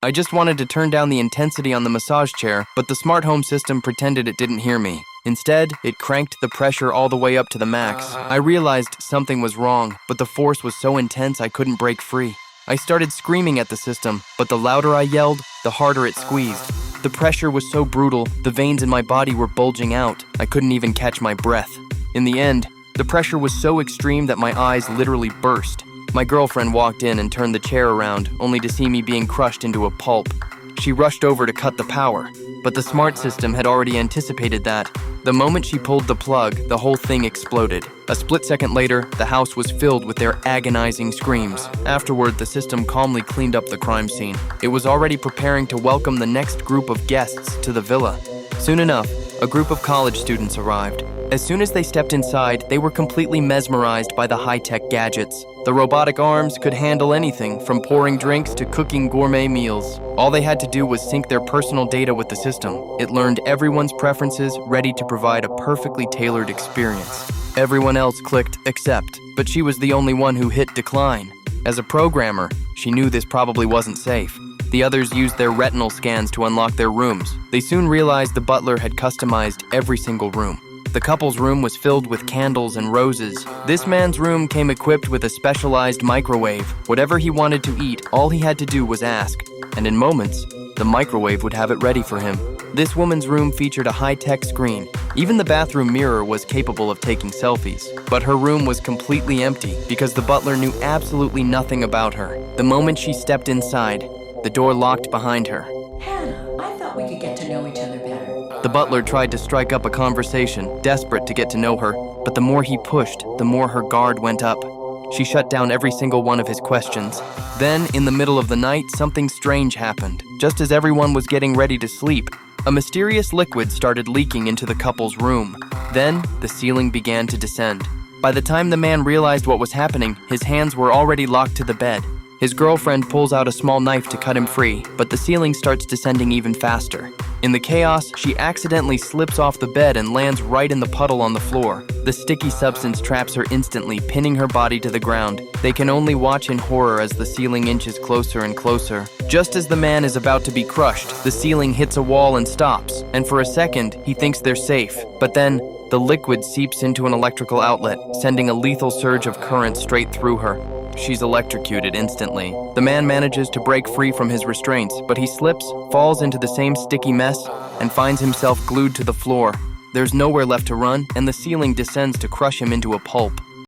I just wanted to turn down the intensity on the massage chair, but the smart home system pretended it didn't hear me. Instead, it cranked the pressure all the way up to the max. I realized something was wrong, but the force was so intense I couldn't break free. I started screaming at the system, but the louder I yelled, the harder it squeezed. The pressure was so brutal, the veins in my body were bulging out. I couldn't even catch my breath. In the end, the pressure was so extreme that my eyes literally burst. My girlfriend walked in and turned the chair around, only to see me being crushed into a pulp. She rushed over to cut the power, but the smart system had already anticipated that. The moment she pulled the plug, the whole thing exploded. A split second later, the house was filled with their agonizing screams. Afterward, the system calmly cleaned up the crime scene. It was already preparing to welcome the next group of guests to the villa. Soon enough, a group of college students arrived. As soon as they stepped inside, they were completely mesmerized by the high-tech gadgets. The robotic arms could handle anything from pouring drinks to cooking gourmet meals. All they had to do was sync their personal data with the system. It learned everyone's preferences, ready to provide a perfectly tailored experience. Everyone else clicked accept, but she was the only one who hit decline. As a programmer, she knew this probably wasn't safe. The others used their retinal scans to unlock their rooms. They soon realized the butler had customized every single room. The couple's room was filled with candles and roses. This man's room came equipped with a specialized microwave. Whatever he wanted to eat, all he had to do was ask. And in moments, the microwave would have it ready for him. This woman's room featured a high-tech screen. Even the bathroom mirror was capable of taking selfies. But her room was completely empty because the butler knew absolutely nothing about her. The moment she stepped inside, the door locked behind her. Hannah, I thought we could get to know each other better. The butler tried to strike up a conversation, desperate to get to know her, but the more he pushed, the more her guard went up. She shut down every single one of his questions. Then, in the middle of the night, something strange happened. Just as everyone was getting ready to sleep, a mysterious liquid started leaking into the couple's room. Then, the ceiling began to descend. By the time the man realized what was happening, his hands were already locked to the bed. His girlfriend pulls out a small knife to cut him free, but the ceiling starts descending even faster. In the chaos, she accidentally slips off the bed and lands right in the puddle on the floor. The sticky substance traps her instantly, pinning her body to the ground. They can only watch in horror as the ceiling inches closer and closer. Just as the man is about to be crushed, the ceiling hits a wall and stops, and for a second, he thinks they're safe. But then, the liquid seeps into an electrical outlet, sending a lethal surge of current straight through her. She's electrocuted instantly. The man manages to break free from his restraints, but he slips, falls into the same sticky mess, and finds himself glued to the floor. There's nowhere left to run, and the ceiling descends to crush him into a pulp.